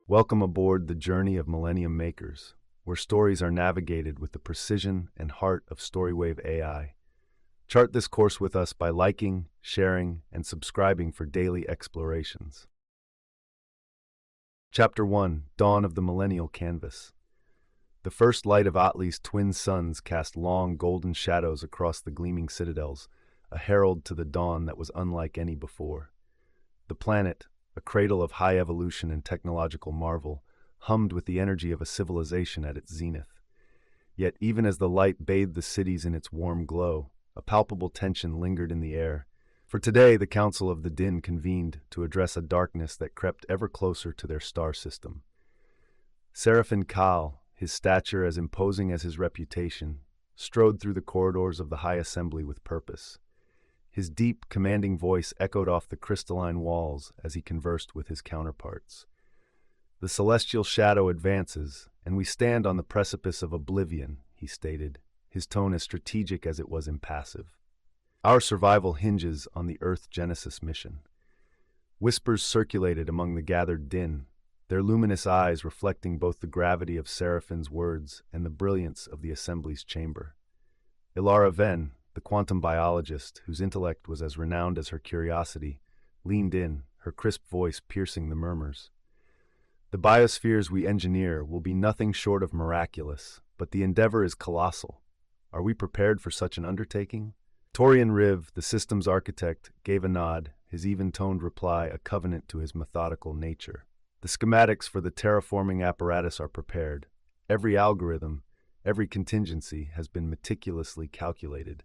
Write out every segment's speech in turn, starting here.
Welcome aboard the journey of Millennium Makers, where stories are navigated with the precision and heart of StoryWave.ai. Chart this course with us by liking, sharing, and subscribing for daily explorations. Chapter 1: Dawn of the Millennial Canvas. The first light of Atli's twin suns cast long golden shadows across the gleaming citadels, a herald to the dawn that was unlike any before. The planet, a cradle of high evolution and technological marvel, hummed with the energy of a civilization at its zenith. Yet even as the light bathed the cities in its warm glow, a palpable tension lingered in the air. For today, the Council of the Din convened to address a darkness that crept ever closer to their star system. Seraphin Kal, his stature as imposing as his reputation, strode through the corridors of the High Assembly with purpose. His deep, commanding voice echoed off the crystalline walls as he conversed with his counterparts. "The celestial shadow advances, and we stand on the precipice of oblivion," he stated, his tone as strategic as it was impassive. "Our survival hinges on the Earth Genesis mission." Whispers circulated among the gathered Din, their luminous eyes reflecting both the gravity of Seraphin's words and the brilliance of the Assembly's chamber. Ilara Ven, the quantum biologist, whose intellect was as renowned as her curiosity, leaned in, her crisp voice piercing the murmurs. "The biospheres we engineer will be nothing short of miraculous, but the endeavor is colossal. Are we prepared for such an undertaking?" Torian Riv, the system's architect, gave a nod, his even-toned reply a covenant to his methodical nature. "The schematics for the terraforming apparatus are prepared. Every algorithm, every contingency has been meticulously calculated."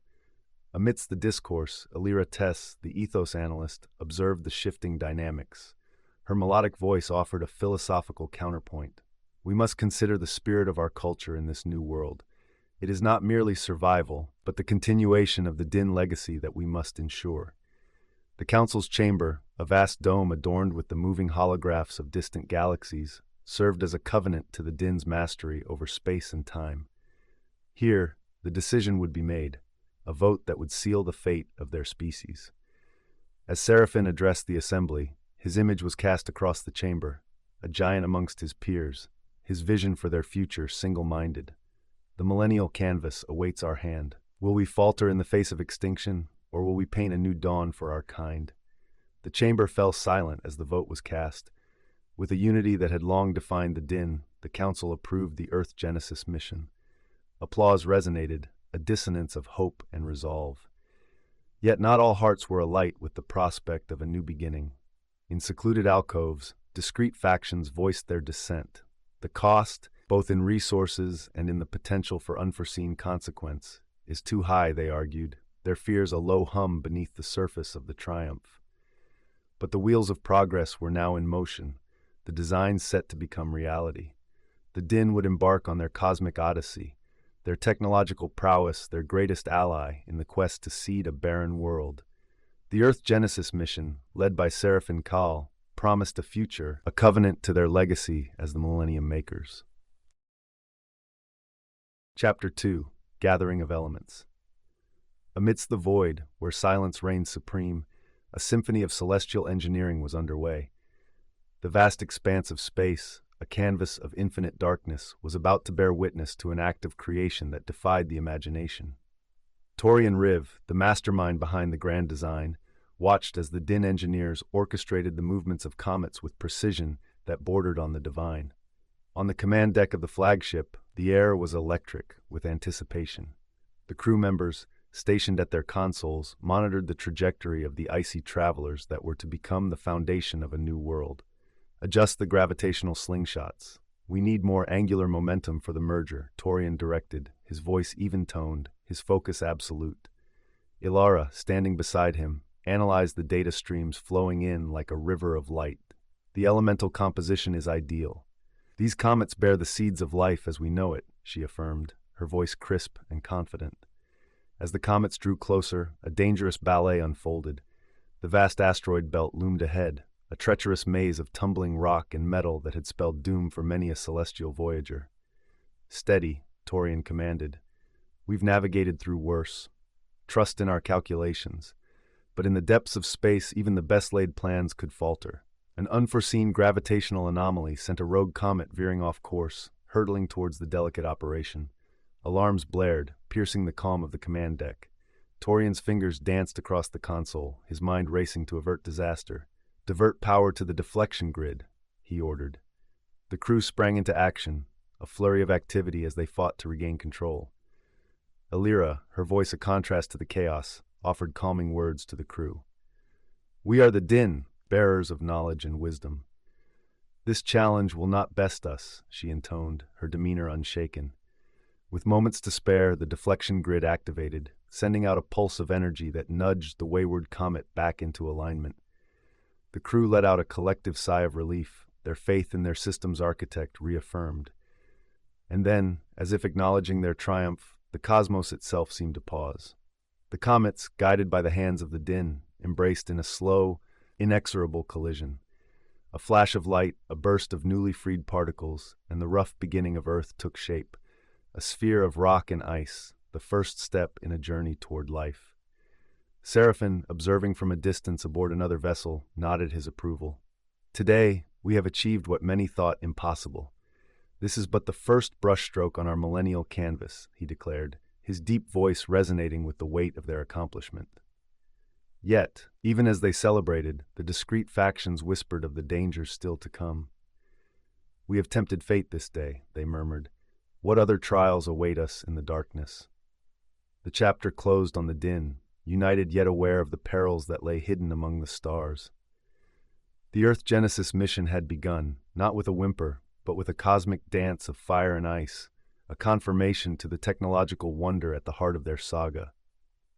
Amidst the discourse, Illyra Tess, the ethos analyst, observed the shifting dynamics. Her melodic voice offered a philosophical counterpoint. "We must consider the spirit of our culture in this new world. It is not merely survival, but the continuation of the Din legacy that we must ensure." The Council's chamber, a vast dome adorned with the moving holographs of distant galaxies, served as a covenant to the Din's mastery over space and time. Here, the decision would be made, a vote that would seal the fate of their species. As Seraphin addressed the assembly, his image was cast across the chamber, a giant amongst his peers, his vision for their future single-minded. "The millennial canvas awaits our hand. Will we falter in the face of extinction, or will we paint a new dawn for our kind?" The chamber fell silent as the vote was cast. With a unity that had long defined the Din, the Council approved the Earth Genesis mission. Applause resonated, a dissonance of hope and resolve. Yet not all hearts were alight with the prospect of a new beginning. In secluded alcoves, discrete factions voiced their dissent. The cost, both in resources and in the potential for unforeseen consequence, is too high, they argued, their fears a low hum beneath the surface of the triumph. But the wheels of progress were now in motion, the designs set to become reality. The Din would embark on their cosmic odyssey, their technological prowess their greatest ally in the quest to seed a barren world. The Earth Genesis mission, led by Seraphin Kal, promised a future, a covenant to their legacy as the Millennium Makers. Chapter 2: Gathering of Elements. Amidst the void, where silence reigned supreme, a symphony of celestial engineering was underway. The vast expanse of space, a canvas of infinite darkness, was about to bear witness to an act of creation that defied the imagination. Torian Riv, the mastermind behind the grand design, watched as the Din engineers orchestrated the movements of comets with precision that bordered on the divine. On the command deck of the flagship, the air was electric with anticipation. The crew members, stationed at their consoles, monitored the trajectory of the icy travelers that were to become the foundation of a new world. "Adjust the gravitational slingshots. We need more angular momentum for the merger," Torian directed, his voice even-toned, his focus absolute. Ilara, standing beside him, analyzed the data streams flowing in like a river of light. "The elemental composition is ideal. These comets bear the seeds of life as we know it," she affirmed, her voice crisp and confident. As the comets drew closer, a dangerous ballet unfolded. The vast asteroid belt loomed ahead, a treacherous maze of tumbling rock and metal that had spelled doom for many a celestial voyager. "Steady," Torian commanded. "We've navigated through worse. Trust in our calculations." But in the depths of space, even the best-laid plans could falter. An unforeseen gravitational anomaly sent a rogue comet veering off course, hurtling towards the delicate operation. Alarms blared, piercing the calm of the command deck. Torian's fingers danced across the console, his mind racing to avert disaster. "Divert power to the deflection grid," he ordered. The crew sprang into action, a flurry of activity as they fought to regain control. Alira, her voice a contrast to the chaos, offered calming words to the crew. "We are the Din, bearers of knowledge and wisdom. This challenge will not best us," she intoned, her demeanor unshaken. With moments to spare, the deflection grid activated, sending out a pulse of energy that nudged the wayward comet back into alignment. The crew let out a collective sigh of relief, their faith in their system's architect reaffirmed. And then, as if acknowledging their triumph, the cosmos itself seemed to pause. The comets, guided by the hands of the Din, embraced in a slow, inexorable collision. A flash of light, a burst of newly freed particles, and the rough beginning of Earth took shape, a sphere of rock and ice, the first step in a journey toward life. Seraphin, observing from a distance aboard another vessel, nodded his approval. "Today, we have achieved what many thought impossible. This is but the first brushstroke on our millennial canvas," he declared, his deep voice resonating with the weight of their accomplishment. Yet, even as they celebrated, the discreet factions whispered of the dangers still to come. "We have tempted fate this day," they murmured. "What other trials await us in the darkness?" The chapter closed on the Din, united yet aware of the perils that lay hidden among the stars. The Earth Genesis mission had begun, not with a whimper, but with a cosmic dance of fire and ice, a confirmation to the technological wonder at the heart of their saga.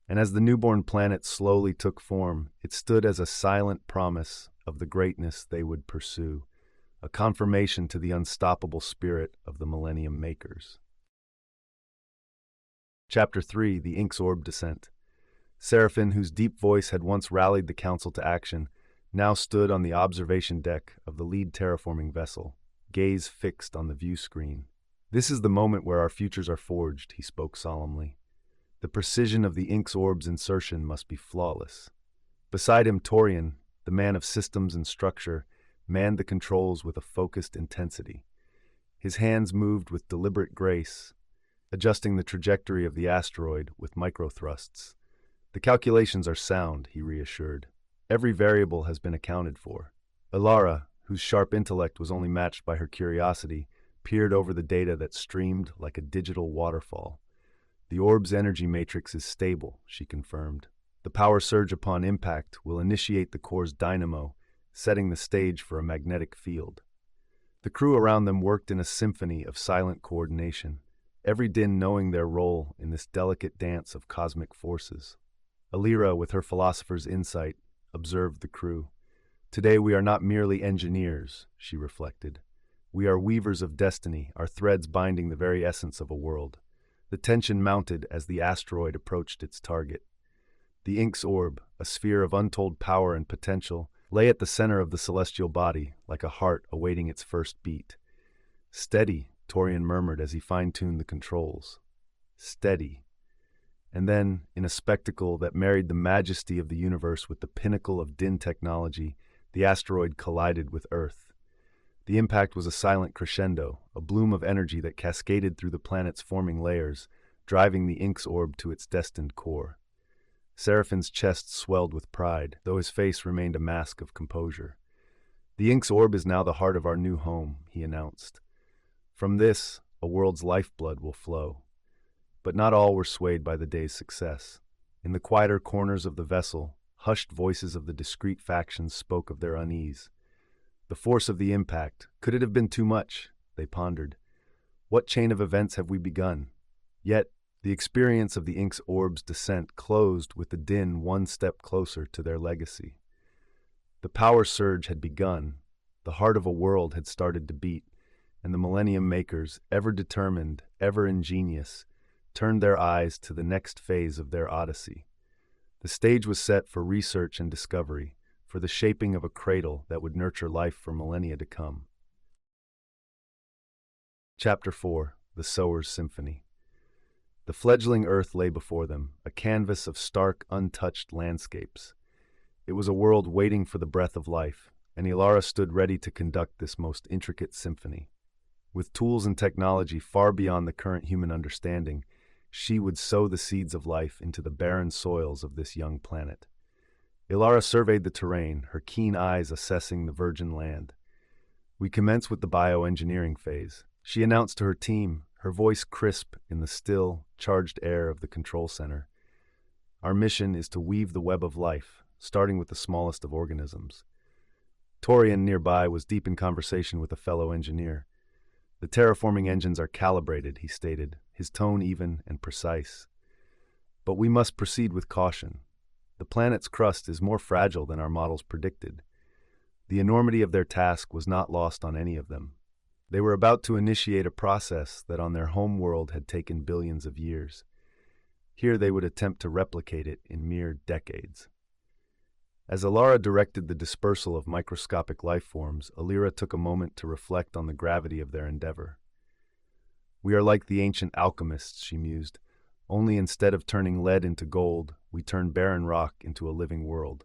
And as the newborn planet slowly took form, it stood as a silent promise of the greatness they would pursue, a confirmation to the unstoppable spirit of the Millennium Makers. Chapter 3: The Inks Orb Descent. Seraphin, whose deep voice had once rallied the council to action, now stood on the observation deck of the lead terraforming vessel, gaze fixed on the view screen. "This is the moment where our futures are forged," he spoke solemnly. "The precision of the Inks Orb's insertion must be flawless." Beside him, Torian, the man of systems and structure, manned the controls with a focused intensity. His hands moved with deliberate grace, adjusting the trajectory of the asteroid with microthrusts. "The calculations are sound," he reassured. "Every variable has been accounted for." Alara, whose sharp intellect was only matched by her curiosity, peered over the data that streamed like a digital waterfall. "The orb's energy matrix is stable," she confirmed. "The power surge upon impact will initiate the core's dynamo, setting the stage for a magnetic field." The crew around them worked in a symphony of silent coordination, every Din knowing their role in this delicate dance of cosmic forces. Alira, with her philosopher's insight, observed the crew. "Today we are not merely engineers," she reflected. "We are weavers of destiny, our threads binding the very essence of a world." The tension mounted as the asteroid approached its target. The Inks Orb, a sphere of untold power and potential, lay at the center of the celestial body, like a heart awaiting its first beat. "Steady," Torian murmured as he fine-tuned the controls. "Steady." And then, in a spectacle that married the majesty of the universe with the pinnacle of Din technology, the asteroid collided with Earth. The impact was a silent crescendo, a bloom of energy that cascaded through the planet's forming layers, driving the Inks Orb to its destined core. Seraphin's chest swelled with pride, though his face remained a mask of composure. "The Inks Orb is now the heart of our new home," he announced. "From this, a world's lifeblood will flow." But not all were swayed by the day's success. In the quieter corners of the vessel, hushed voices of the discreet factions spoke of their unease. The force of the impact, could it have been too much? They pondered. What chain of events have we begun? Yet, the experience of the Inks Orb's descent closed with the Din one step closer to their legacy. The power surge had begun, the heart of a world had started to beat, and the Millennium Makers, ever determined, ever ingenious, turned their eyes to the next phase of their odyssey. The stage was set for research and discovery, for the shaping of a cradle that would nurture life for millennia to come. Chapter 4: The Seers Symphony. The fledgling Earth lay before them, a canvas of stark, untouched landscapes. It was a world waiting for the breath of life, and Ilara stood ready to conduct this most intricate symphony. With tools and technology far beyond the current human understanding, she would sow the seeds of life into the barren soils of this young planet. Ilara surveyed the terrain, her keen eyes assessing the virgin land. "We commence with the bioengineering phase," she announced to her team, her voice crisp in the still, charged air of the control center. "Our mission is to weave the web of life, starting with the smallest of organisms." Torian, nearby, was deep in conversation with a fellow engineer. "The terraforming engines are calibrated," he stated, his tone even and precise. "But we must proceed with caution. The planet's crust is more fragile than our models predicted." The enormity of their task was not lost on any of them. They were about to initiate a process that on their home world had taken billions of years. Here they would attempt to replicate it in mere decades. As Ilara directed the dispersal of microscopic life forms, Alira took a moment to reflect on the gravity of their endeavor. "We are like the ancient alchemists," she mused, "only instead of turning lead into gold, we turn barren rock into a living world."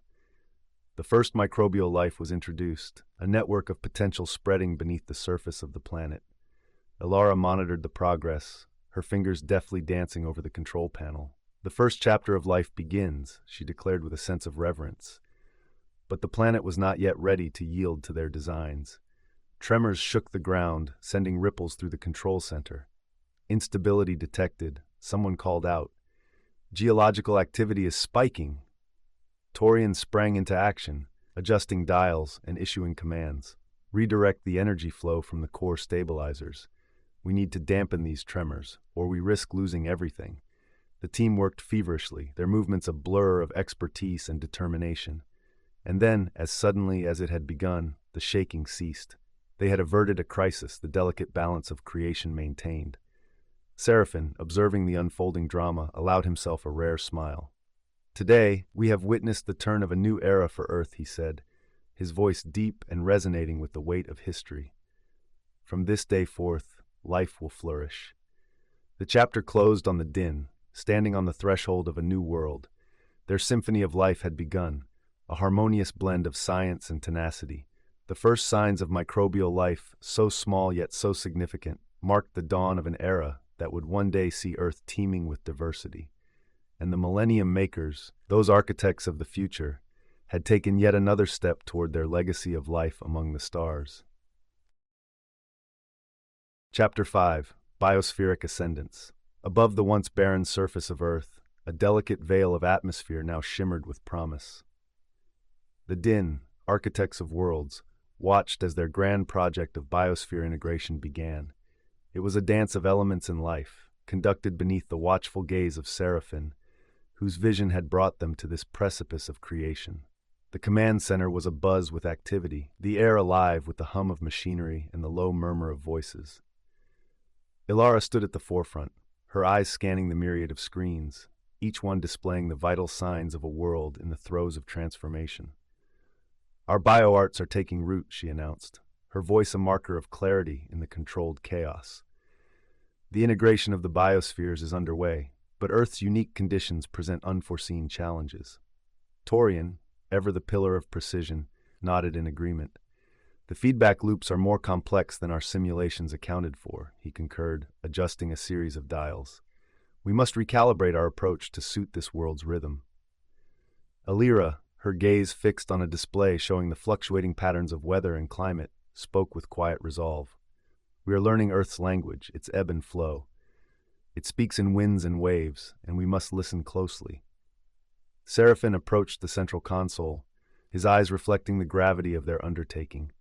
The first microbial life was introduced, a network of potential spreading beneath the surface of the planet. Ilara monitored the progress, her fingers deftly dancing over the control panel. "The first chapter of life begins," she declared with a sense of reverence. But the planet was not yet ready to yield to their designs. Tremors shook the ground, sending ripples through the control center. Instability detected. Someone called out, "Geological activity is spiking." Torian sprang into action, adjusting dials and issuing commands. "Redirect the energy flow from the core stabilizers. We need to dampen these tremors, or we risk losing everything." The team worked feverishly, their movements a blur of expertise and determination. And then, as suddenly as it had begun, the shaking ceased. They had averted a crisis, the delicate balance of creation maintained. Seraphin, observing the unfolding drama, allowed himself a rare smile. "Today, we have witnessed the turn of a new era for Earth," he said, his voice deep and resonating with the weight of history. "From this day forth, life will flourish." The chapter closed on the Din, standing on the threshold of a new world. Their symphony of life had begun, a harmonious blend of science and tenacity. The first signs of microbial life, so small yet so significant, marked the dawn of an era that would one day see Earth teeming with diversity. And the Millennium Makers, those architects of the future, had taken yet another step toward their legacy of life among the stars. Chapter 5. Biospheric Ascenders. Above the once barren surface of Earth, a delicate veil of atmosphere now shimmered with promise. The Din, architects of worlds, watched as their grand project of biosphere integration began. It was a dance of elements and life, conducted beneath the watchful gaze of Seraphin, whose vision had brought them to this precipice of creation. The command center was abuzz with activity, the air alive with the hum of machinery and the low murmur of voices. Ilara stood at the forefront, her eyes scanning the myriad of screens, each one displaying the vital signs of a world in the throes of transformation. "Our bioarts are taking root," she announced, her voice a marker of clarity in the controlled chaos. "The integration of the biospheres is underway, but Earth's unique conditions present unforeseen challenges." Torian, ever the pillar of precision, nodded in agreement. "The feedback loops are more complex than our simulations accounted for," he concurred, adjusting a series of dials. "We must recalibrate our approach to suit this world's rhythm." Alira, her gaze fixed on a display showing the fluctuating patterns of weather and climate, spoke with quiet resolve. "We are learning Earth's language, its ebb and flow. It speaks in winds and waves, and we must listen closely." Seraphin approached the central console, his eyes reflecting the gravity of their undertaking.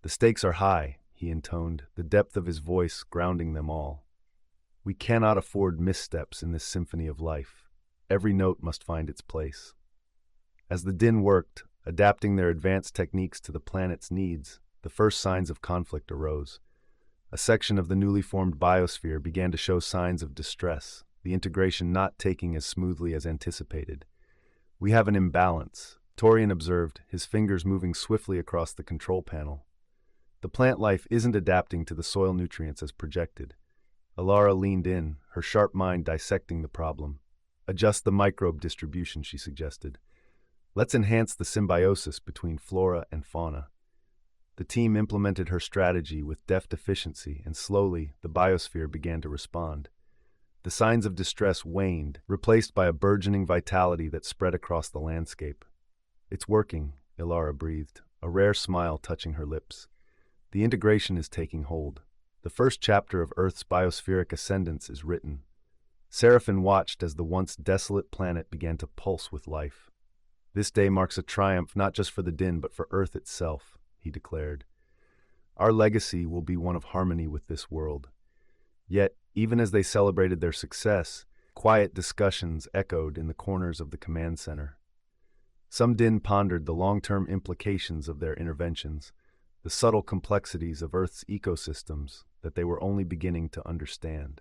"The stakes are high," he intoned, the depth of his voice grounding them all. "We cannot afford missteps in this symphony of life. Every note must find its place." As the Din worked, adapting their advanced techniques to the planet's needs, the first signs of conflict arose. A section of the newly formed biosphere began to show signs of distress, the integration not taking as smoothly as anticipated. "We have an imbalance," Torian observed, his fingers moving swiftly across the control panel. "The plant life isn't adapting to the soil nutrients as projected." Ilara leaned in, her sharp mind dissecting the problem. "Adjust the microbe distribution," she suggested. Let's enhance the symbiosis between flora and fauna. The team implemented her strategy with deft efficiency, and slowly, the biosphere began to respond. The signs of distress waned, replaced by a burgeoning vitality that spread across the landscape. "It's working," Ilara breathed, a rare smile touching her lips. "The integration is taking hold. The first chapter of Earth's Biospheric Ascenders is written." Seraphin watched as the once desolate planet began to pulse with life. "This day marks a triumph not just for the Din but for Earth itself," he declared. "Our legacy will be one of harmony with this world." Yet, even as they celebrated their success, quiet discussions echoed in the corners of the command center. Some Din pondered the long-term implications of their interventions, the subtle complexities of Earth's ecosystems that they were only beginning to understand.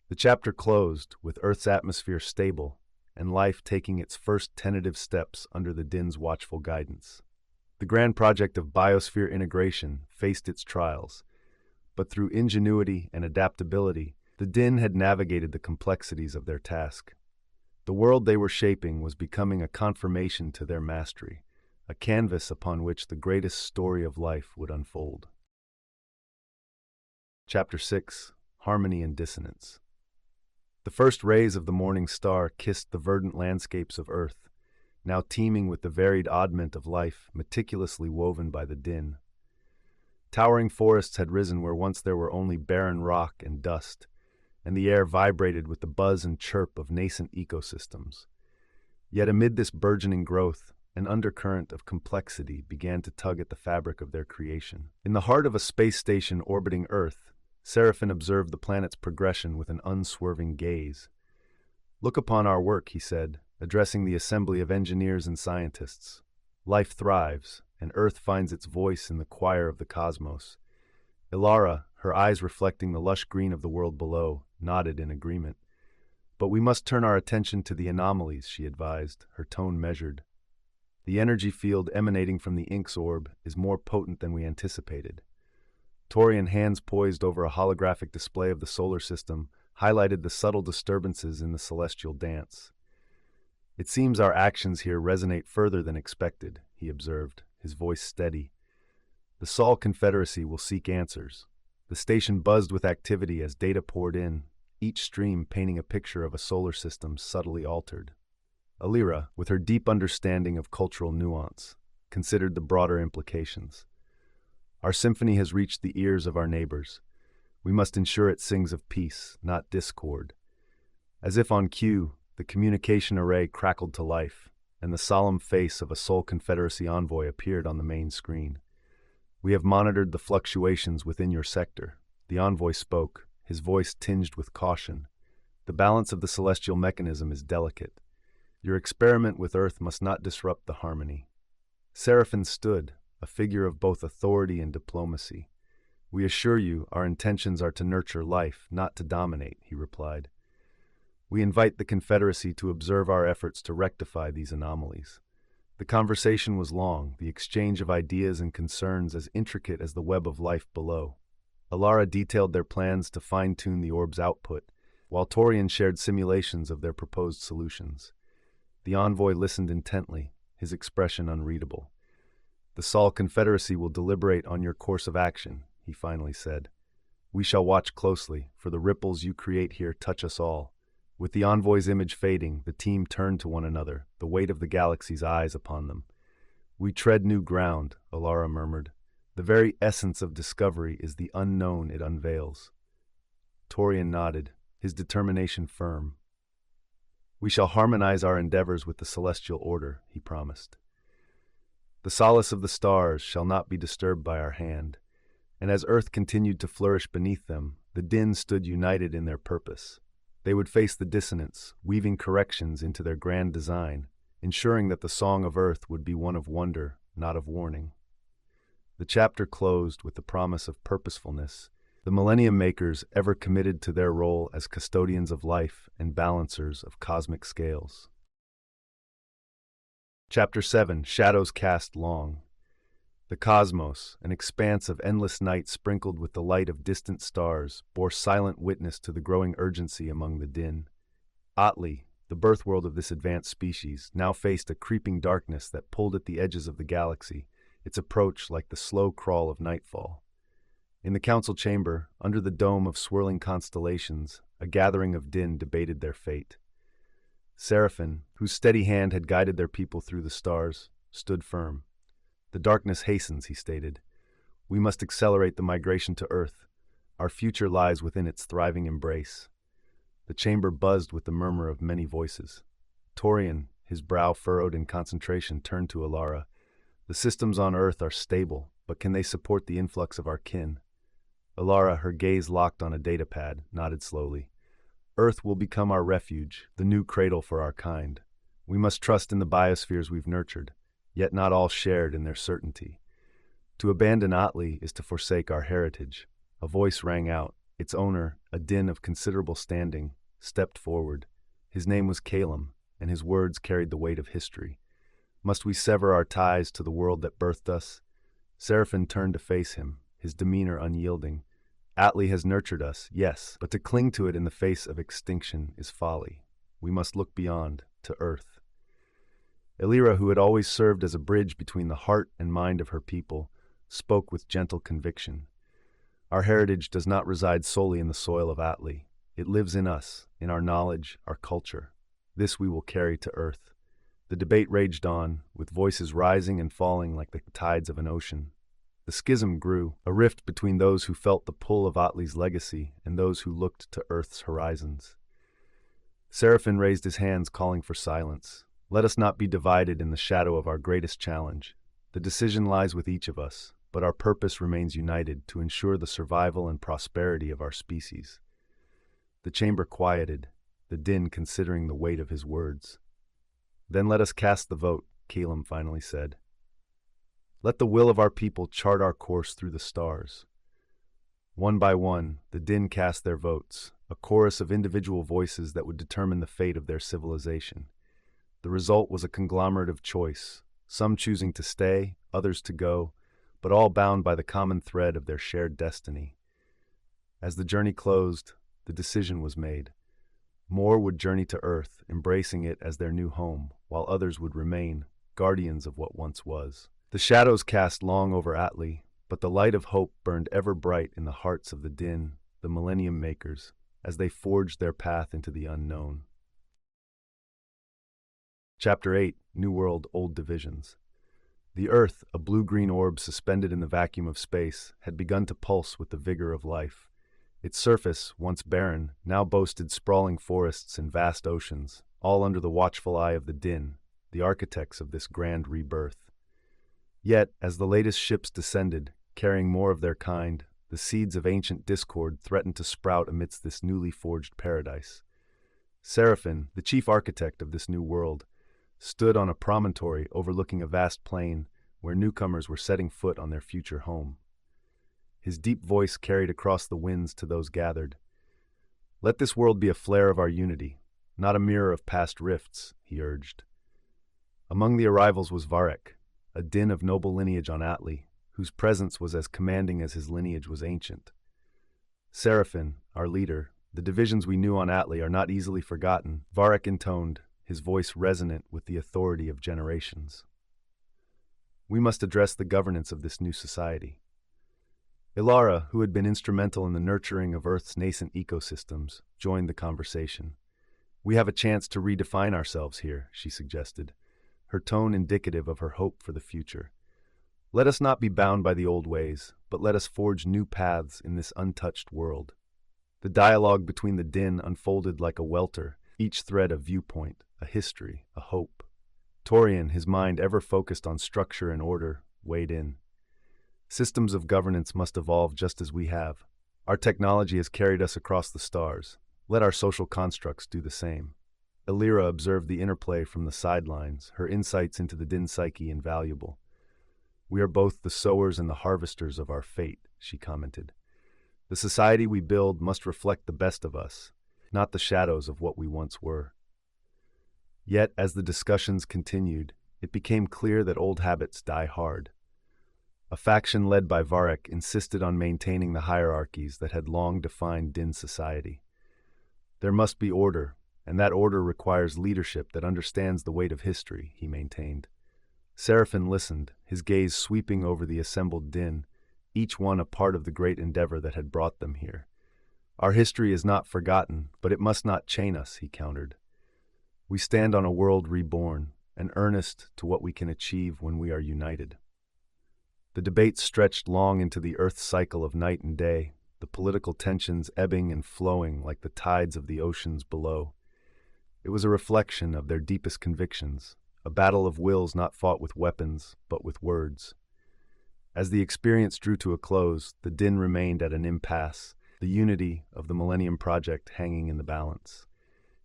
The chapter closed with Earth's atmosphere stable and life taking its first tentative steps under the Din's watchful guidance. The grand project of biosphere integration faced its trials, but through ingenuity and adaptability, the Din had navigated the complexities of their task. The world they were shaping was becoming a confirmation to their mastery, a canvas upon which the greatest story of life would unfold. Chapter 6: Harmony and Dissonance. The first rays of the morning star kissed the verdant landscapes of Earth, now teeming with the varied oddment of life meticulously woven by the Din. Towering forests had risen where once there were only barren rock and dust, and the air vibrated with the buzz and chirp of nascent ecosystems. Yet amid this burgeoning growth, an undercurrent of complexity began to tug at the fabric of their creation. In the heart of a space station orbiting Earth, Seraphin observed the planet's progression with an unswerving gaze. "Look upon our work," he said, addressing the assembly of engineers and scientists. "Life thrives, and Earth finds its voice in the choir of the cosmos." Ilara, her eyes reflecting the lush green of the world below, nodded in agreement. "But we must turn our attention to the anomalies," she advised, her tone measured. "The energy field emanating from the Inks Orb is more potent than we anticipated." Torian, hands poised over a holographic display of the solar system, highlighted the subtle disturbances in the celestial dance. "It seems our actions here resonate further than expected," he observed, his voice steady. "The Sol Confederacy will seek answers." The station buzzed with activity as data poured in, each stream painting a picture of a solar system subtly altered. Alira, with her deep understanding of cultural nuance, considered the broader implications. "Our symphony has reached the ears of our neighbors. We must ensure it sings of peace, not discord." As if on cue, the communication array crackled to life, and the solemn face of a Sol Confederacy envoy appeared on the main screen. "We have monitored the fluctuations within your sector." The envoy spoke, his voice tinged with caution. "The balance of the celestial mechanism is delicate. Your experiment with Earth must not disrupt the harmony." Seraphin stood, a figure of both authority and diplomacy. "We assure you our intentions are to nurture life, not to dominate," he replied. "We invite the Confederacy to observe our efforts to rectify these anomalies." The conversation was long, the exchange of ideas and concerns as intricate as the web of life below. Alara detailed their plans to fine-tune the orb's output, while Torian shared simulations of their proposed solutions. The envoy listened intently, his expression unreadable. "The Sol Confederacy will deliberate on your course of action," he finally said. "We shall watch closely, for the ripples you create here touch us all." With the envoy's image fading, the team turned to one another, the weight of the galaxy's eyes upon them. "We tread new ground," Alara murmured. "The very essence of discovery is the unknown it unveils." Torian nodded, his determination firm. "We shall harmonize our endeavors with the celestial order," he promised. "The solace of the stars shall not be disturbed by our hand." And as Earth continued to flourish beneath them, the Din stood united in their purpose. They would face the dissonance, weaving corrections into their grand design, ensuring that the song of Earth would be one of wonder, not of warning. The chapter closed with the promise of purposefulness, the Millennium Makers ever committed to their role as custodians of life and balancers of cosmic scales. Chapter 7: Shadows Cast Long. The cosmos, an expanse of endless night sprinkled with the light of distant stars, bore silent witness to the growing urgency among the Din. Atli, the birthworld of this advanced species, now faced a creeping darkness that pulled at the edges of the galaxy, its approach like the slow crawl of nightfall. In the council chamber, under the dome of swirling constellations, a gathering of din debated their fate. Seraphin, whose steady hand had guided their people through the stars, stood firm. "The darkness hastens," he stated. "We must accelerate the migration to Earth. Our future lies within its thriving embrace." The chamber buzzed with the murmur of many voices. Torian, his brow furrowed in concentration, turned to Alara. "The systems on Earth are stable, but can they support the influx of our kin?" Alara, her gaze locked on a datapad, nodded slowly. "Earth will become our refuge, the new cradle for our kind. We must trust in the biospheres we've nurtured, yet not all shared in their certainty. To abandon Atli is to forsake our heritage." A voice rang out. Its owner, a din of considerable standing, stepped forward. His name was Kalem, and his words carried the weight of history. "Must we sever our ties to the world that birthed us?" Seraphin turned to face him, his demeanor unyielding. "Atli has nurtured us, yes, but to cling to it in the face of extinction is folly. We must look beyond, to Earth." Elira, who had always served as a bridge between the heart and mind of her people, spoke with gentle conviction. "Our heritage does not reside solely in the soil of Atli. It lives in us, in our knowledge, our culture. This we will carry to Earth." The debate raged on, with voices rising and falling like the tides of an ocean. The schism grew, a rift between those who felt the pull of Atli's legacy and those who looked to Earth's horizons. Seraphin raised his hands, calling for silence. "Let us not be divided in the shadow of our greatest challenge. The decision lies with each of us, but our purpose remains united to ensure the survival and prosperity of our species." The chamber quieted, the din considering the weight of his words. "Then let us cast the vote," Kalem finally said. "Let the will of our people chart our course through the stars." One by one, the din cast their votes, a chorus of individual voices that would determine the fate of their civilization. The result was a conglomerate of choice, some choosing to stay, others to go, but all bound by the common thread of their shared destiny. As the journey closed, the decision was made. More would journey to Earth, embracing it as their new home, while others would remain, guardians of what once was. The shadows cast long over Atli, but the light of hope burned ever bright in the hearts of the din, the Millennium Makers, as they forged their path into the unknown. Chapter 8, New World, Old Divisions. The Earth, a blue-green orb suspended in the vacuum of space, had begun to pulse with the vigor of life. Its surface, once barren, now boasted sprawling forests and vast oceans, all under the watchful eye of the din, the architects of this grand rebirth. Yet, as the latest ships descended, carrying more of their kind, the seeds of ancient discord threatened to sprout amidst this newly forged paradise. Seraphin, the chief architect of this new world, stood on a promontory overlooking a vast plain where newcomers were setting foot on their future home. His deep voice carried across the winds to those gathered. "Let this world be a flare of our unity, not a mirror of past rifts," he urged. Among the arrivals was Varek, a din of noble lineage on Atli, whose presence was as commanding as his lineage was ancient. "Seraphin, our leader, the divisions we knew on Atli are not easily forgotten," Varek intoned, his voice resonant with the authority of generations. "We must address the governance of this new society." Ilara, who had been instrumental in the nurturing of Earth's nascent ecosystems, joined the conversation. "We have a chance to redefine ourselves here," she suggested, her tone indicative of her hope for the future. "Let us not be bound by the old ways, but let us forge new paths in this untouched world." The dialogue between the din unfolded like a welter, each thread a viewpoint, a history, a hope. Torian, his mind ever focused on structure and order, weighed in. "Systems of governance must evolve just as we have. Our technology has carried us across the stars. Let our social constructs do the same." Elira observed the interplay from the sidelines, her insights into the din psyche invaluable. "We are both the sowers and the harvesters of our fate," she commented. "The society we build must reflect the best of us, not the shadows of what we once were." Yet, as the discussions continued, it became clear that old habits die hard. A faction led by Varek insisted on maintaining the hierarchies that had long defined din society. "There must be order. and that order requires leadership that understands the weight of history, he maintained. Seraphin listened, his gaze sweeping over the assembled din, each one a part of the great endeavor that had brought them here. Our history is not forgotten, but it must not chain us, he countered. We stand on a world reborn, and earnest to what we can achieve when we are united. The debate stretched long into the Earth's cycle of night and day, the political tensions ebbing and flowing like the tides of the oceans below. It was a reflection of their deepest convictions, a battle of wills not fought with weapons, but with words. As the experience drew to a close, the din remained at an impasse, the unity of the Millennium Project hanging in the balance.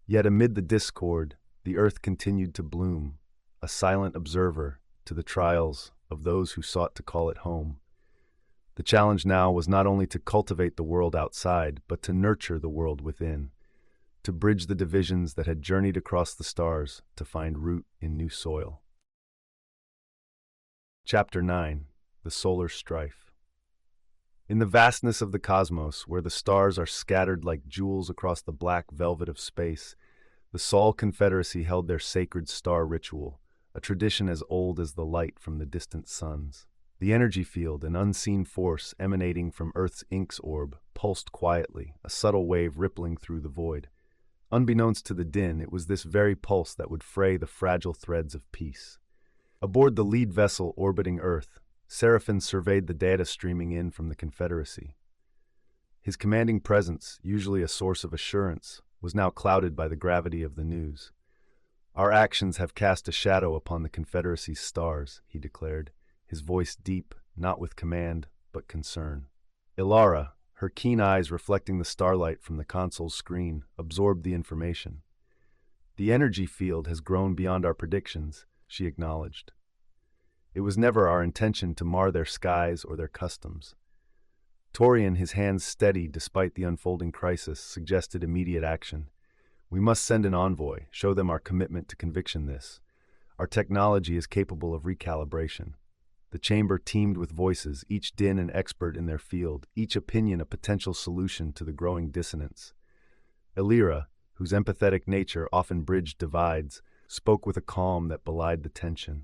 Yet amid the discord, the Earth continued to bloom, a silent observer to the trials of those who sought to call it home. The challenge now was not only to cultivate the world outside, but to nurture the world within, to bridge the divisions that had journeyed across the stars to find root in new soil. Chapter 9. The Solar Strife. In the vastness of the cosmos, where the stars are scattered like jewels across the black velvet of space, the Sol Confederacy held their sacred star ritual, a tradition as old as the light from the distant suns. The energy field, an unseen force emanating from Earth's Inks Orb, pulsed quietly, a subtle wave rippling through the void. Unbeknownst to the din, it was this very pulse that would fray the fragile threads of peace. Aboard the lead vessel orbiting Earth, Seraphin surveyed the data streaming in from the Confederacy. His commanding presence, usually a source of assurance, was now clouded by the gravity of the news. Our actions have cast a shadow upon the Confederacy's stars, he declared, his voice deep, not with command, but concern. Ilara, her keen eyes reflecting the starlight from the console's screen, absorbed the information. The energy field has grown beyond our predictions, she acknowledged. It was never our intention to mar their skies or their customs. Torian, his hands steady despite the unfolding crisis, suggested immediate action. We must send an envoy, show them our commitment to conviction this. Our technology is capable of recalibration. The chamber teemed with voices, each din an expert in their field, each opinion a potential solution to the growing dissonance. Illyra, whose empathetic nature often bridged divides, spoke with a calm that belied the tension.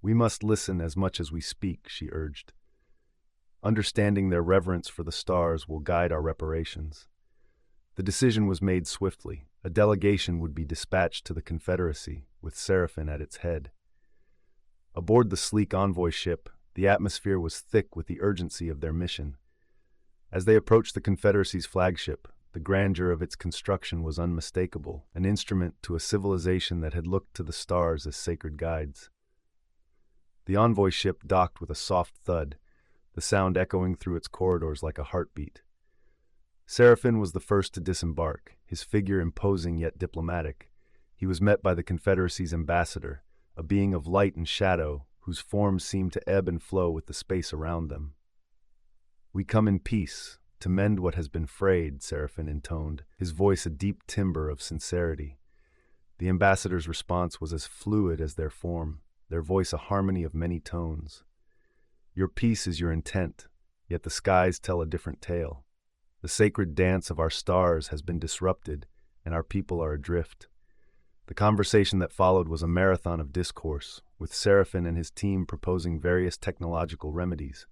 We must listen as much as we speak, she urged. Understanding their reverence for the stars will guide our reparations. The decision was made swiftly. A delegation would be dispatched to the Confederacy, with Seraphin at its head. Aboard the sleek envoy ship, the atmosphere was thick with the urgency of their mission. As they approached the Confederacy's flagship, the grandeur of its construction was unmistakable, an instrument to a civilization that had looked to the stars as sacred guides. The envoy ship docked with a soft thud, the sound echoing through its corridors like a heartbeat. Seraphin was the first to disembark, his figure imposing yet diplomatic. He was met by the Confederacy's ambassador, a being of light and shadow, whose form seemed to ebb and flow with the space around them. "We come in peace, to mend what has been frayed," Seraphin intoned, his voice a deep timbre of sincerity. The ambassador's response was as fluid as their form, their voice a harmony of many tones. "Your peace is your intent, yet the skies tell a different tale. The sacred dance of our stars has been disrupted, and our people are adrift." The conversation that followed was a marathon of discourse, with Seraphin and his team proposing various technological remedies.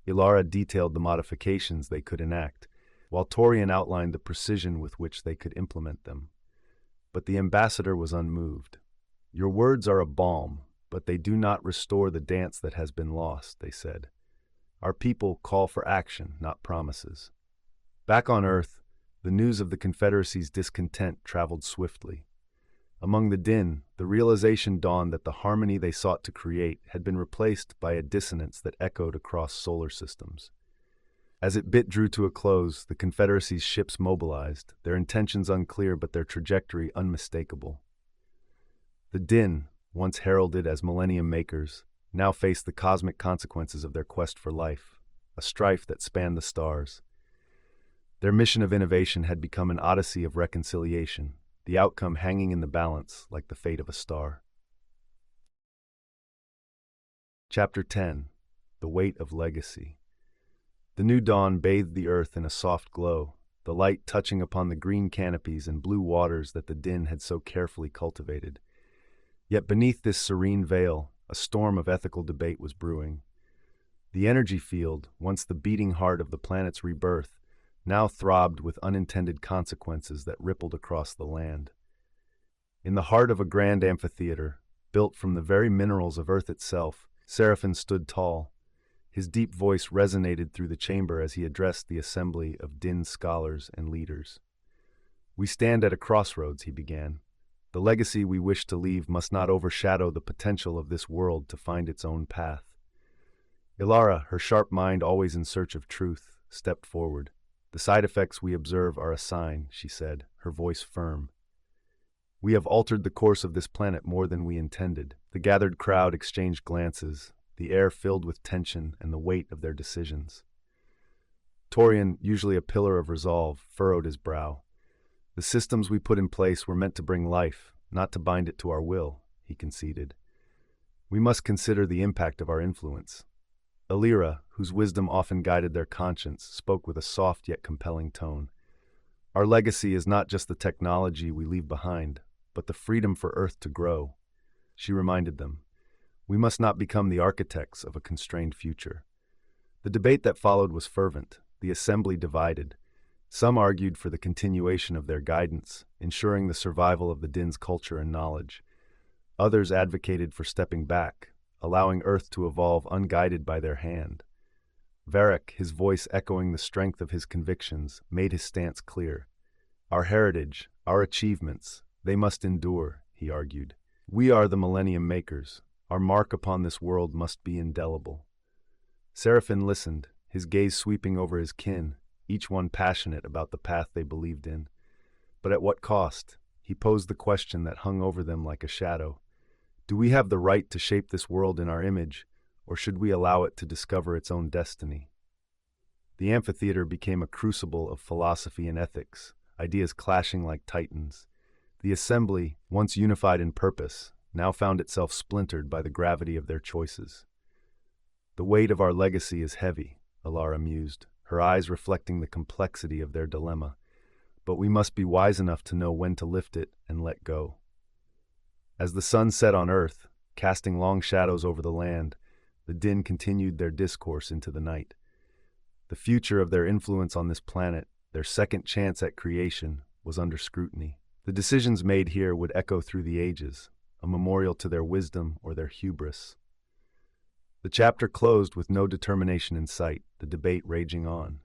Ilara detailed the modifications they could enact, while Torian outlined the precision with which they could implement them. But the ambassador was unmoved. "Your words are a balm, but they do not restore the dance that has been lost," they said. "Our people call for action, not promises." Back on Earth, the news of the Confederacy's discontent traveled swiftly. Among the din, the realization dawned that the harmony they sought to create had been replaced by a dissonance that echoed across solar systems. As it drew to a close, the Confederacy's ships mobilized, their intentions unclear but their trajectory unmistakable. The din, once heralded as Millennium Makers, now faced the cosmic consequences of their quest for life, a strife that spanned the stars. Their mission of innovation had become an odyssey of reconciliation, the outcome hanging in the balance like the fate of a star. Chapter 10. The Weight of Legacy. The new dawn bathed the earth in a soft glow, the light touching upon the green canopies and blue waters that the Din had so carefully cultivated. Yet beneath this serene veil, a storm of ethical debate was brewing. The energy field, once the beating heart of the planet's rebirth, now throbbed with unintended consequences that rippled across the land. In the heart of a grand amphitheater, built from the very minerals of Earth itself, Seraphin stood tall. His deep voice resonated through the chamber as he addressed the assembly of Din scholars and leaders. "We stand at a crossroads," he began. "The legacy we wish to leave must not overshadow the potential of this world to find its own path." Ilara, her sharp mind always in search of truth, stepped forward. "The side effects we observe are a sign," she said, her voice firm. "We have altered the course of this planet more than we intended." The gathered crowd exchanged glances, the air filled with tension and the weight of their decisions. Torian, usually a pillar of resolve, furrowed his brow. "The systems we put in place were meant to bring life, not to bind it to our will," he conceded. "We must consider the impact of our influence." Alira, whose wisdom often guided their conscience, spoke with a soft yet compelling tone. "Our legacy is not just the technology we leave behind, but the freedom for Earth to grow." She reminded them, "We must not become the architects of a constrained future." The debate that followed was fervent, the assembly divided. Some argued for the continuation of their guidance, ensuring the survival of the Din's culture and knowledge. Others advocated for stepping back, allowing Earth to evolve unguided by their hand. Varric, his voice echoing the strength of his convictions, made his stance clear. "Our heritage, our achievements, they must endure," he argued. "We are the Millennium Makers. Our mark upon this world must be indelible." Seraphin listened, his gaze sweeping over his kin, each one passionate about the path they believed in. But at what cost? He posed the question that hung over them like a shadow. Do we have the right to shape this world in our image, or should we allow it to discover its own destiny? The amphitheater became a crucible of philosophy and ethics, ideas clashing like titans. The assembly, once unified in purpose, now found itself splintered by the gravity of their choices. "The weight of our legacy is heavy," Alara mused, her eyes reflecting the complexity of their dilemma. "But we must be wise enough to know when to lift it and let go." As the sun set on Earth, casting long shadows over the land, the Din continued their discourse into the night. The future of their influence on this planet, their second chance at creation, was under scrutiny. The decisions made here would echo through the ages, a memorial to their wisdom or their hubris. The chapter closed with no determination in sight, the debate raging on.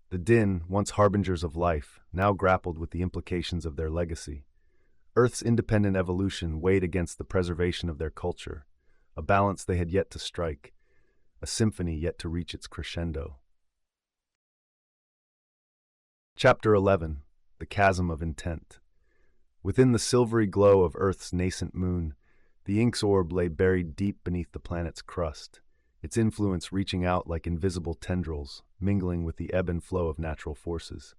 The Din, once harbingers of life, now grappled with the implications of their legacy. Earth's independent evolution weighed against the preservation of their culture, a balance they had yet to strike, a symphony yet to reach its crescendo. Chapter 11. The Chasm of Intent. Within the silvery glow of Earth's nascent moon, the Inks Orb lay buried deep beneath the planet's crust, its influence reaching out like invisible tendrils, mingling with the ebb and flow of natural forces.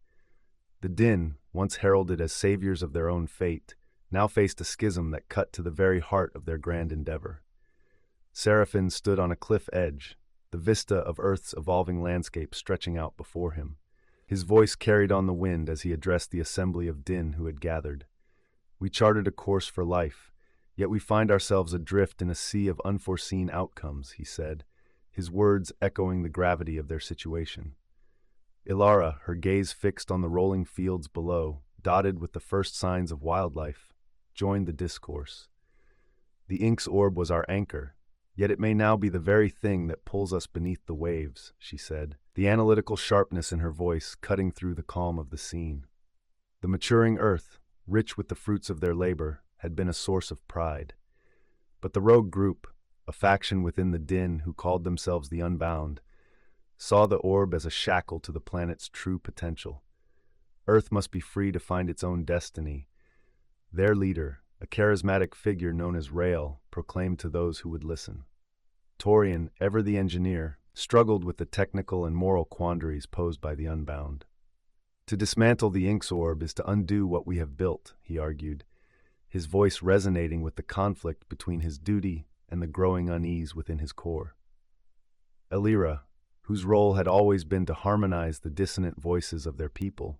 The Din, once heralded as saviors of their own fate, now faced a schism that cut to the very heart of their grand endeavor. Seraphin stood on a cliff edge, the vista of Earth's evolving landscape stretching out before him. His voice carried on the wind as he addressed the assembly of Din who had gathered. "We charted a course for life, yet we find ourselves adrift in a sea of unforeseen outcomes," he said, his words echoing the gravity of their situation. Ilara, her gaze fixed on the rolling fields below, dotted with the first signs of wildlife, joined the discourse. "The Inks Orb was our anchor, yet it may now be the very thing that pulls us beneath the waves," she said, the analytical sharpness in her voice cutting through the calm of the scene. The maturing Earth, rich with the fruits of their labor, had been a source of pride. But the rogue group, a faction within the Din who called themselves the Unbound, saw the orb as a shackle to the planet's true potential. Earth must be free to find its own destiny. Their leader, a charismatic figure known as Rael, proclaimed to those who would listen. Torian, ever the engineer, struggled with the technical and moral quandaries posed by the Unbound. "To dismantle the Inks Orb is to undo what we have built," he argued, his voice resonating with the conflict between his duty and the growing unease within his core. Alira, whose role had always been to harmonize the dissonant voices of their people,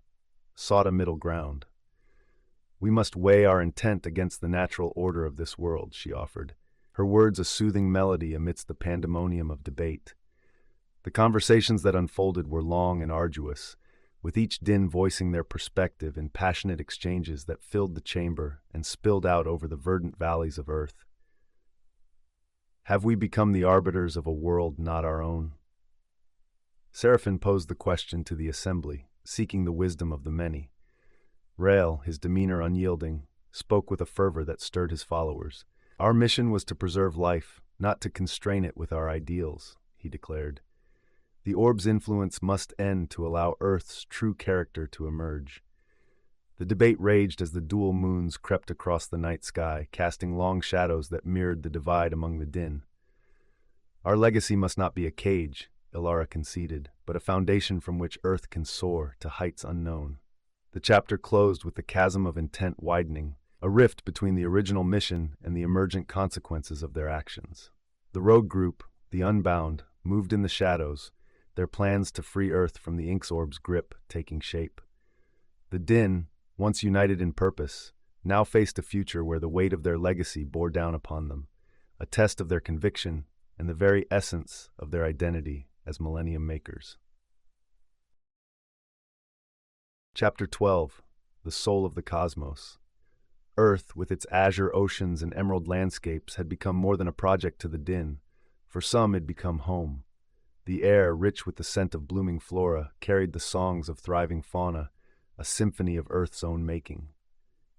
sought a middle ground. "We must weigh our intent against the natural order of this world," she offered, her words a soothing melody amidst the pandemonium of debate. The conversations that unfolded were long and arduous, with each din voicing their perspective in passionate exchanges that filled the chamber and spilled out over the verdant valleys of earth. Have we become the arbiters of a world not our own? Seraphin posed the question to the assembly, seeking the wisdom of the many. Rael, his demeanor unyielding, spoke with a fervor that stirred his followers. "Our mission was to preserve life, not to constrain it with our ideals," he declared. "The orb's influence must end to allow Earth's true character to emerge." The debate raged as the dual moons crept across the night sky, casting long shadows that mirrored the divide among the din. "Our legacy must not be a cage," Ilara conceded, "but a foundation from which Earth can soar to heights unknown." The chapter closed with the Chasm of Intent widening, a rift between the original mission and the emergent consequences of their actions. The rogue group, the Unbound, moved in the shadows, their plans to free Earth from the Inks Orb's grip taking shape. The Din, once united in purpose, now faced a future where the weight of their legacy bore down upon them, a test of their conviction and the very essence of their identity as Millennium Makers. Chapter 12. The Soul of the Cosmos. Earth, with its azure oceans and emerald landscapes, had become more than a project to the Din. For some, it had become home. The air, rich with the scent of blooming flora, carried the songs of thriving fauna, a symphony of Earth's own making.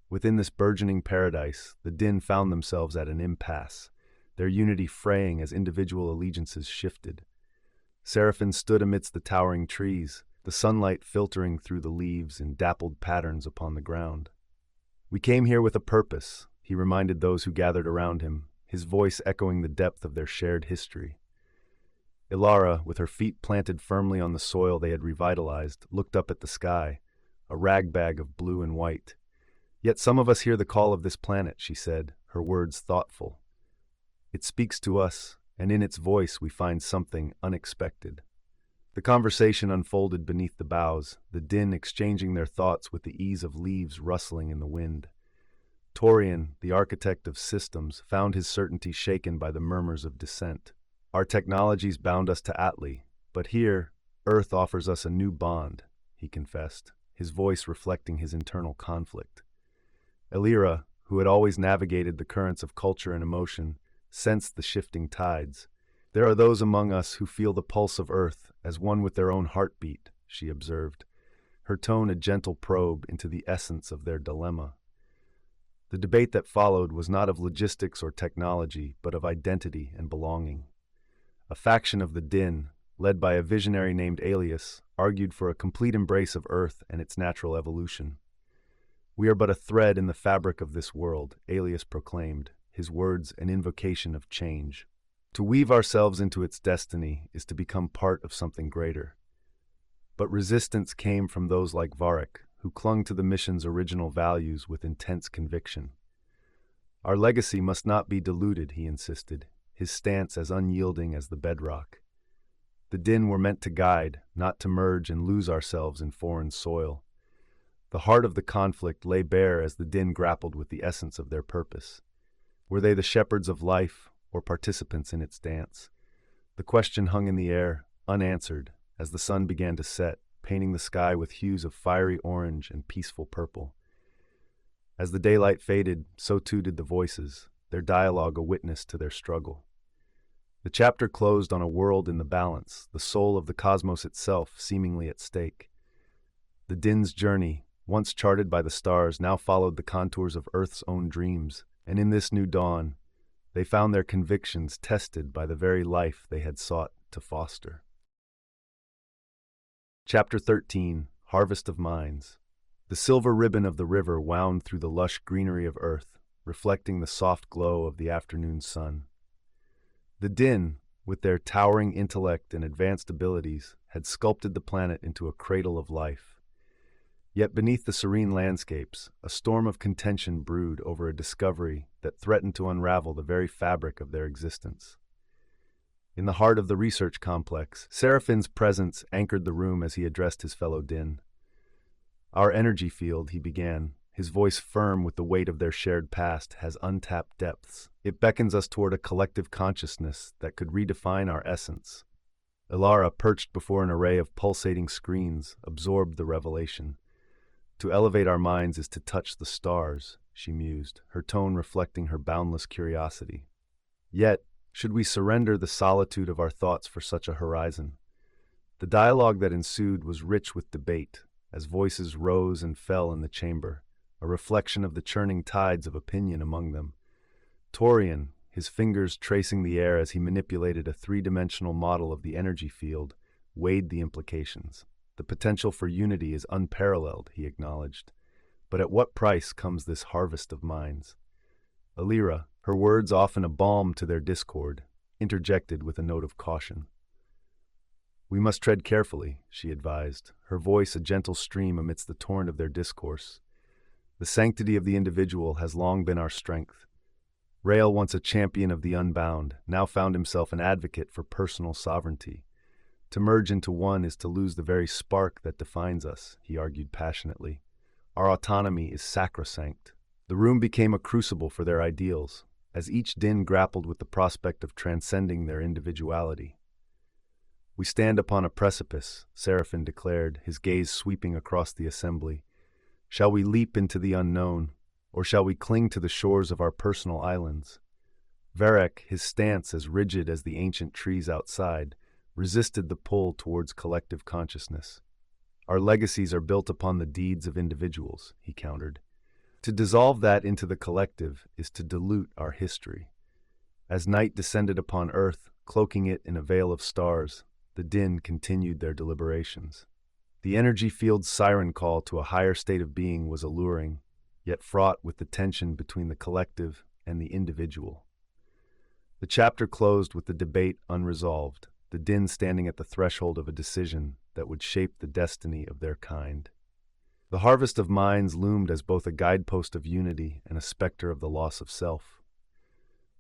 Within this burgeoning paradise, the Din found themselves at an impasse, their unity fraying as individual allegiances shifted. Seraphin stood amidst the towering trees, the sunlight filtering through the leaves in dappled patterns upon the ground. "We came here with a purpose," he reminded those who gathered around him, his voice echoing the depth of their shared history. Ilara, with her feet planted firmly on the soil they had revitalized, looked up at the sky, a ragbag of blue and white. "Yet some of us hear the call of this planet," she said, her words thoughtful. "It speaks to us, and in its voice we find something unexpected." The conversation unfolded beneath the boughs, the Din exchanging their thoughts with the ease of leaves rustling in the wind. Torian, the architect of systems, found his certainty shaken by the murmurs of dissent. "Our technologies bound us to Atli, but here, Earth offers us a new bond," he confessed, his voice reflecting his internal conflict. Elira, who had always navigated the currents of culture and emotion, sensed the shifting tides. "There are those among us who feel the pulse of Earth as one with their own heartbeat," she observed, her tone a gentle probe into the essence of their dilemma. The debate that followed was not of logistics or technology, but of identity and belonging. A faction of the Din, led by a visionary named Alias, argued for a complete embrace of Earth and its natural evolution. "We are but a thread in the fabric of this world," Alias proclaimed, his words an invocation of change. "To weave ourselves into its destiny is to become part of something greater." But resistance came from those like Varric, who clung to the mission's original values with intense conviction. "Our legacy must not be diluted," he insisted, his stance as unyielding as the bedrock. The Din were meant to guide, not to merge and lose ourselves in foreign soil. The heart of the conflict lay bare as the Din grappled with the essence of their purpose. Were they the shepherds of life, or participants in its dance? The question hung in the air, unanswered, as the sun began to set, painting the sky with hues of fiery orange and peaceful purple. As the daylight faded, so too did the voices, their dialogue a witness to their struggle. The chapter closed on a world in the balance, the soul of the cosmos itself seemingly at stake. The Din's journey, once charted by the stars, now followed the contours of Earth's own dreams, and in this new dawn, they found their convictions tested by the very life they had sought to foster. Chapter 13. Harvest of Minds. The silver ribbon of the river wound through the lush greenery of Earth, reflecting the soft glow of the afternoon sun. The Din, with their towering intellect and advanced abilities, had sculpted the planet into a cradle of life. Yet beneath the serene landscapes, a storm of contention brewed over a discovery that threatened to unravel the very fabric of their existence. In the heart of the research complex, Seraphin's presence anchored the room as he addressed his fellow Din. Our energy field, he began, his voice firm with the weight of their shared past, has untapped depths. It beckons us toward a collective consciousness that could redefine our essence. Ilara, perched before an array of pulsating screens, absorbed the revelation. To elevate our minds is to touch the stars, she mused, her tone reflecting her boundless curiosity. Yet, should we surrender the solitude of our thoughts for such a horizon? The dialogue that ensued was rich with debate, as voices rose and fell in the chamber, a reflection of the churning tides of opinion among them. Torian, his fingers tracing the air as he manipulated a three-dimensional model of the energy field, weighed the implications. The potential for unity is unparalleled, he acknowledged. But at what price comes this harvest of minds? Alira, her words often a balm to their discord, interjected with a note of caution. We must tread carefully, she advised, her voice a gentle stream amidst the torrent of their discourse. The sanctity of the individual has long been our strength. Rael, once a champion of the unbound, now found himself an advocate for personal sovereignty. To merge into one is to lose the very spark that defines us, he argued passionately. Our autonomy is sacrosanct. The room became a crucible for their ideals, as each Din grappled with the prospect of transcending their individuality. We stand upon a precipice, Seraphin declared, his gaze sweeping across the assembly. Shall we leap into the unknown, or shall we cling to the shores of our personal islands? Varek, his stance as rigid as the ancient trees outside, resisted the pull towards collective consciousness. Our legacies are built upon the deeds of individuals, he countered. To dissolve that into the collective is to dilute our history. As night descended upon earth, cloaking it in a veil of stars, the Din continued their deliberations. The energy field's siren call to a higher state of being was alluring, yet fraught with the tension between the collective and the individual. The chapter closed with the debate unresolved, the Din standing at the threshold of a decision that would shape the destiny of their kind. The harvest of minds loomed as both a guidepost of unity and a specter of the loss of self.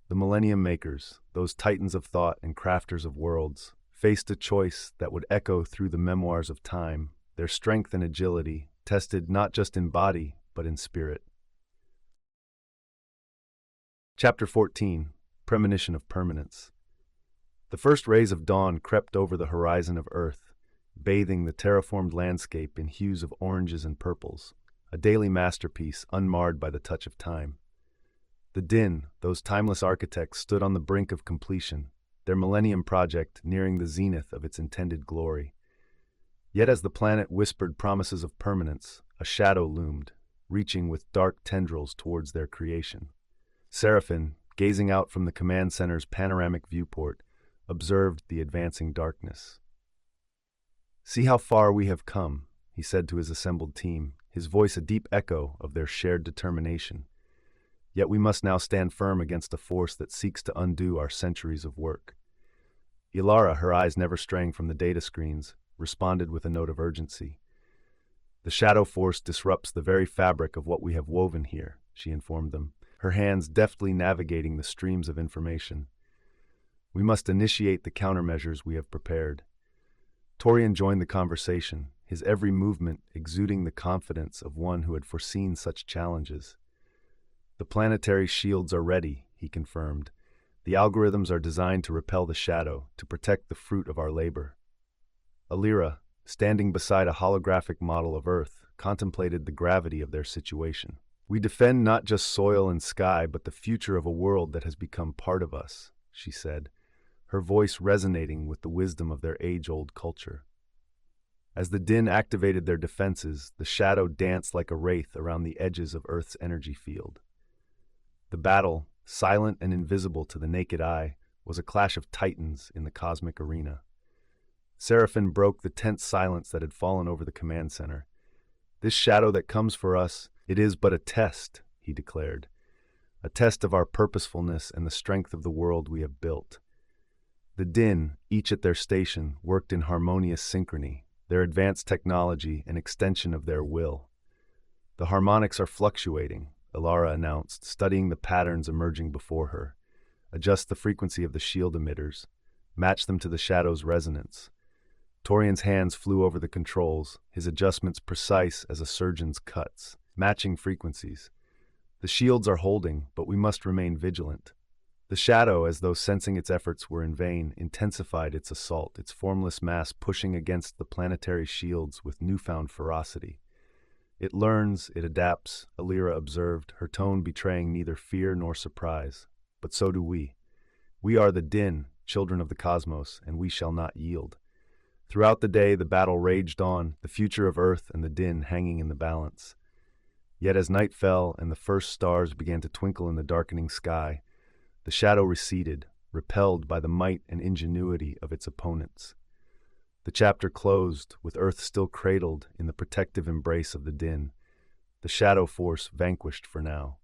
The Millennium Makers, those titans of thought and crafters of worlds, faced a choice that would echo through the memoirs of time, their strength and agility, tested not just in body, but in spirit. Chapter 14, Premonition of Permanence. The first rays of dawn crept over the horizon of Earth, bathing the terraformed landscape in hues of oranges and purples, a daily masterpiece unmarred by the touch of time. The Din, those timeless architects, stood on the brink of completion, their Millennium project nearing the zenith of its intended glory. Yet as the planet whispered promises of permanence, a shadow loomed, reaching with dark tendrils towards their creation. Seraphin, gazing out from the command center's panoramic viewport, observed the advancing darkness. "See how far we have come," he said to his assembled team, his voice a deep echo of their shared determination. Yet we must now stand firm against a force that seeks to undo our centuries of work. Ilara, her eyes never straying from the data screens, responded with a note of urgency. "The shadow force disrupts the very fabric of what we have woven here," she informed them, her hands deftly navigating the streams of information. "We must initiate the countermeasures we have prepared." Torian joined the conversation, his every movement exuding the confidence of one who had foreseen such challenges. "The planetary shields are ready," he confirmed. "The algorithms are designed to repel the shadow, to protect the fruit of our labor." Alira, standing beside a holographic model of Earth, contemplated the gravity of their situation. "We defend not just soil and sky, but the future of a world that has become part of us," she said, her voice resonating with the wisdom of their age-old culture. As the Din activated their defenses, the shadow danced like a wraith around the edges of Earth's energy field. The battle, silent and invisible to the naked eye, was a clash of titans in the cosmic arena. Seraphin broke the tense silence that had fallen over the command center. "This shadow that comes for us, it is but a test," he declared. "A test of our purposefulness and the strength of the world we have built." The Din, each at their station, worked in harmonious synchrony, their advanced technology an extension of their will. "The harmonics are fluctuating," Ilara announced, studying the patterns emerging before her. "Adjust the frequency of the shield emitters. match them to the shadow's resonance. Torian's hands flew over the controls, his adjustments precise as a surgeon's cuts, matching frequencies. The shields are holding, but we must remain vigilant. The shadow, as though sensing its efforts were in vain, intensified its assault, its formless mass pushing against the planetary shields with newfound ferocity. It learns, it adapts, Alira observed, her tone betraying neither fear nor surprise. But so do we. We are the Din, children of the cosmos, and we shall not yield. Throughout the day, the battle raged on, the future of Earth and the Din hanging in the balance. Yet as night fell and the first stars began to twinkle in the darkening sky, the shadow receded, repelled by the might and ingenuity of its opponents. The chapter closed, with Earth still cradled in the protective embrace of the Din, the shadow force vanquished for now.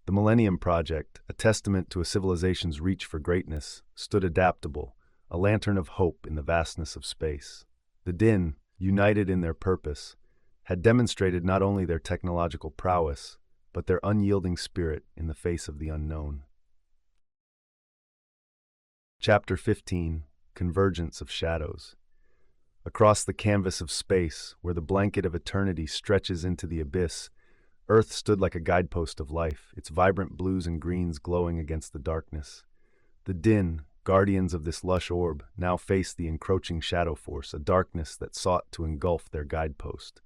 The Millennium Project, a testament to a civilization's reach for greatness, stood adaptable, a lantern of hope in the vastness of space. The Din, united in their purpose, had demonstrated not only their technological prowess, but their unyielding spirit in the face of the unknown. Chapter 15, Convergence of Shadows. Across the canvas of space, where the blanket of eternity stretches into the abyss, Earth stood like a guidepost of life, its vibrant blues and greens glowing against the darkness. The Din, guardians of this lush orb, now faced the encroaching shadow force, a darkness that sought to engulf their guidepost.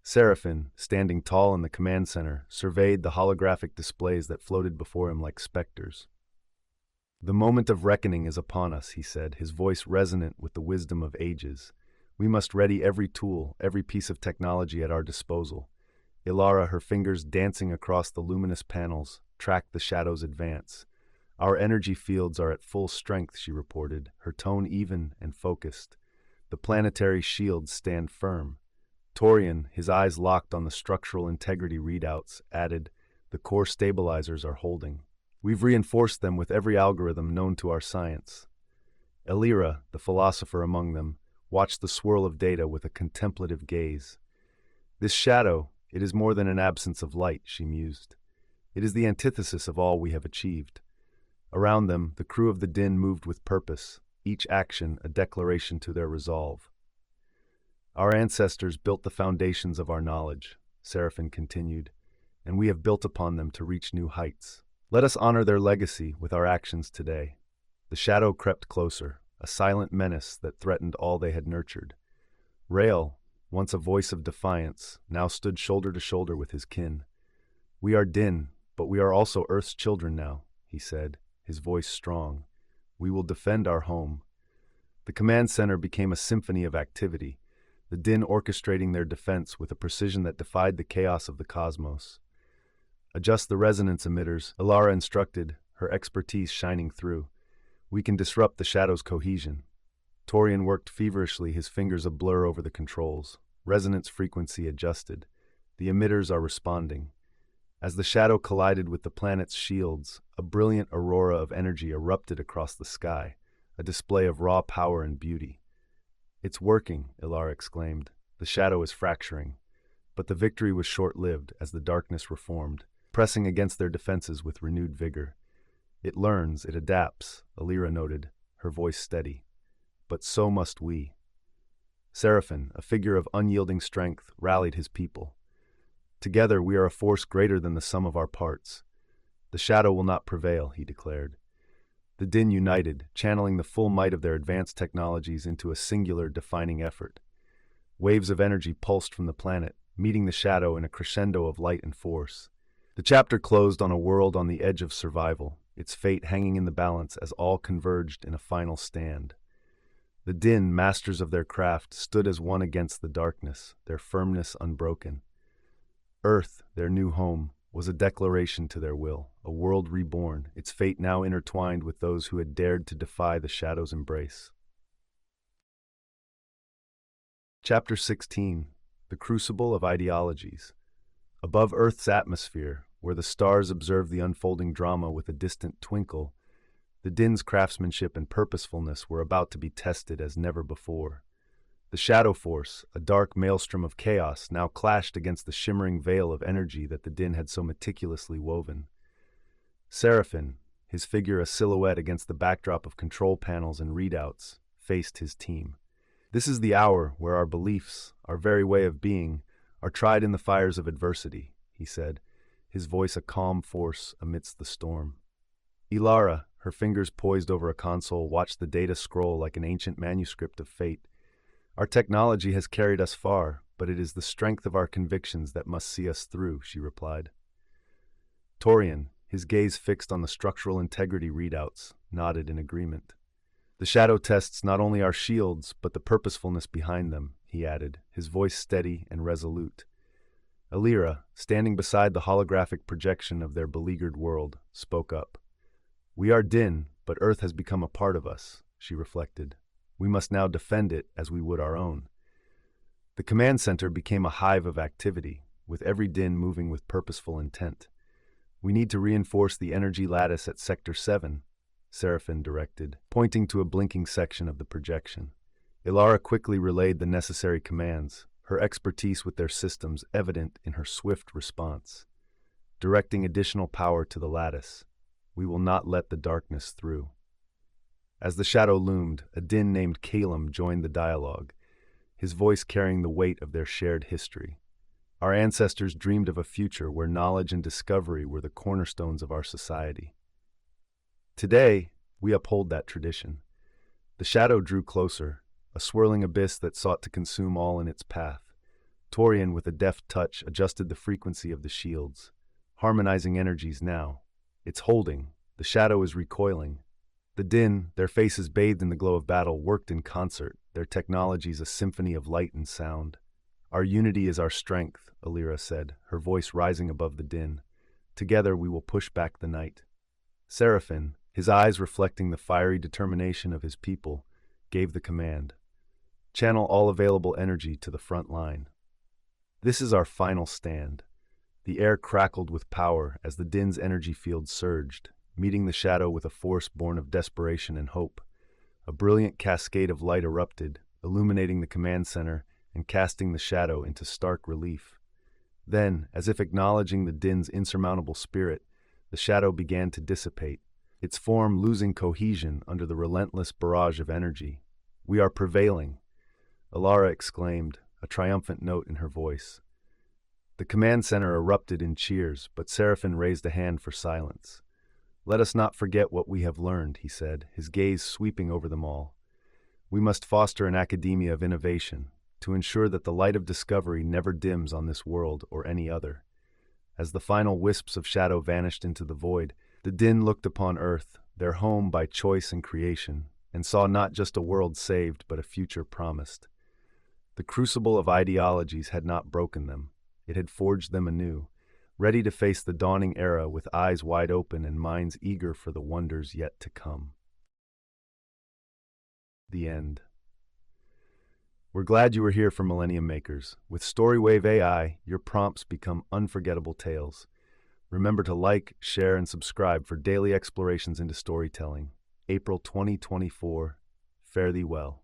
Seraphin, standing tall in the command center, surveyed the holographic displays that floated before him like specters. "The moment of reckoning is upon us," he said, his voice resonant with the wisdom of ages. "We must ready every tool, every piece of technology at our disposal." Ilara, her fingers dancing across the luminous panels, tracked the shadow's advance. "Our energy fields are at full strength," she reported, her tone even and focused. "The planetary shields stand firm." Torian, his eyes locked on the structural integrity readouts, added, "The core stabilizers are holding. We've reinforced them with every algorithm known to our science." Alira, the philosopher among them, watched the swirl of data with a contemplative gaze. "This shadow, it is more than an absence of light," she mused. "It is the antithesis of all we have achieved." Around them, the crew of the Din moved with purpose, each action a declaration to their resolve. "Our ancestors built the foundations of our knowledge," Seraphin continued, "and we have built upon them to reach new heights. Let us honor their legacy with our actions today." The shadow crept closer, a silent menace that threatened all they had nurtured. Rael, once a voice of defiance, now stood shoulder to shoulder with his kin. "We are Din, but we are also Earth's children now," he said, his voice strong. "We will defend our home." The command center became a symphony of activity, the Din orchestrating their defense with a precision that defied the chaos of the cosmos. "Adjust the resonance emitters," Ilara instructed, her expertise shining through. "We can disrupt the shadow's cohesion." Torian worked feverishly, his fingers a blur over the controls. Resonance frequency adjusted. The emitters are responding. As the shadow collided with the planet's shields, a brilliant aurora of energy erupted across the sky, a display of raw power and beauty. "It's working," Ilara exclaimed. "The shadow is fracturing." But the victory was short-lived as the darkness reformed, pressing against their defenses with renewed vigor. "It learns, it adapts," Alira noted, her voice steady. "But so must we." Seraphin, a figure of unyielding strength, rallied his people. "Together we are a force greater than the sum of our parts. The shadow will not prevail," he declared. The Din united, channeling the full might of their advanced technologies into a singular, defining effort. Waves of energy pulsed from the planet, meeting the shadow in a crescendo of light and force. The chapter closed on a world on the edge of survival, its fate hanging in the balance as all converged in a final stand. The Din, masters of their craft, stood as one against the darkness, their firmness unbroken. Earth, their new home, was a declaration to their will, a world reborn, its fate now intertwined with those who had dared to defy the shadow's embrace. Chapter 16, The Crucible of Ideologies. Above Earth's atmosphere, where the stars observed the unfolding drama with a distant twinkle, the Din's craftsmanship and purposefulness were about to be tested as never before. The shadow force, a dark maelstrom of chaos, now clashed against the shimmering veil of energy that the Din had so meticulously woven. Seraphin, his figure a silhouette against the backdrop of control panels and readouts, faced his team. This is the hour where our beliefs, our very way of being, are tried in the fires of adversity, he said, his voice a calm force amidst the storm. Ilara, her fingers poised over a console, watched the data scroll like an ancient manuscript of fate. Our technology has carried us far, but it is the strength of our convictions that must see us through, she replied. Torian, his gaze fixed on the structural integrity readouts, nodded in agreement. The shadow tests not only our shields, but the purposefulness behind them, he added, his voice steady and resolute. Alira, standing beside the holographic projection of their beleaguered world, spoke up. We are Din, but Earth has become a part of us, she reflected. We must now defend it as we would our own. The command center became a hive of activity, with every Din moving with purposeful intent. We need to reinforce the energy lattice at Sector 7, Seraphin directed, pointing to a blinking section of the projection. Ilara quickly relayed the necessary commands, her expertise with their systems evident in her swift response. Directing additional power to the lattice, we will not let the darkness through. As the shadow loomed, a Din named Calum joined the dialogue, his voice carrying the weight of their shared history. Our ancestors dreamed of a future where knowledge and discovery were the cornerstones of our society. Today, we uphold that tradition. The shadow drew closer, a swirling abyss that sought to consume all in its path. Torian, with a deft touch, adjusted the frequency of the shields, harmonizing energies now. It's holding. The shadow is recoiling. The Din, their faces bathed in the glow of battle, worked in concert, their technologies a symphony of light and sound. Our unity is our strength, Alira said, her voice rising above the din. Together we will push back the night. Seraphin, his eyes reflecting the fiery determination of his people, gave the command. Channel all available energy to the front line. This is our final stand. The air crackled with power as the Din's energy field surged, meeting the shadow with a force born of desperation and hope. A brilliant cascade of light erupted, illuminating the command center and casting the shadow into stark relief. Then, as if acknowledging the Din's insurmountable spirit, the shadow began to dissipate, its form losing cohesion under the relentless barrage of energy. We are prevailing, Alara exclaimed, a triumphant note in her voice. The command center erupted in cheers, but Seraphin raised a hand for silence. Let us not forget what we have learned, he said, his gaze sweeping over them all. We must foster an academia of innovation, to ensure that the light of discovery never dims on this world or any other. As the final wisps of shadow vanished into the void, the Din looked upon Earth, their home by choice and creation, and saw not just a world saved but a future promised. The crucible of ideologies had not broken them. It had forged them anew, ready to face the dawning era with eyes wide open and minds eager for the wonders yet to come. The end. We're glad you were here for Millennium Makers. With StoryWave.ai, your prompts become unforgettable tales. Remember to like, share, and subscribe for daily explorations into storytelling. April 2024. Fare thee well.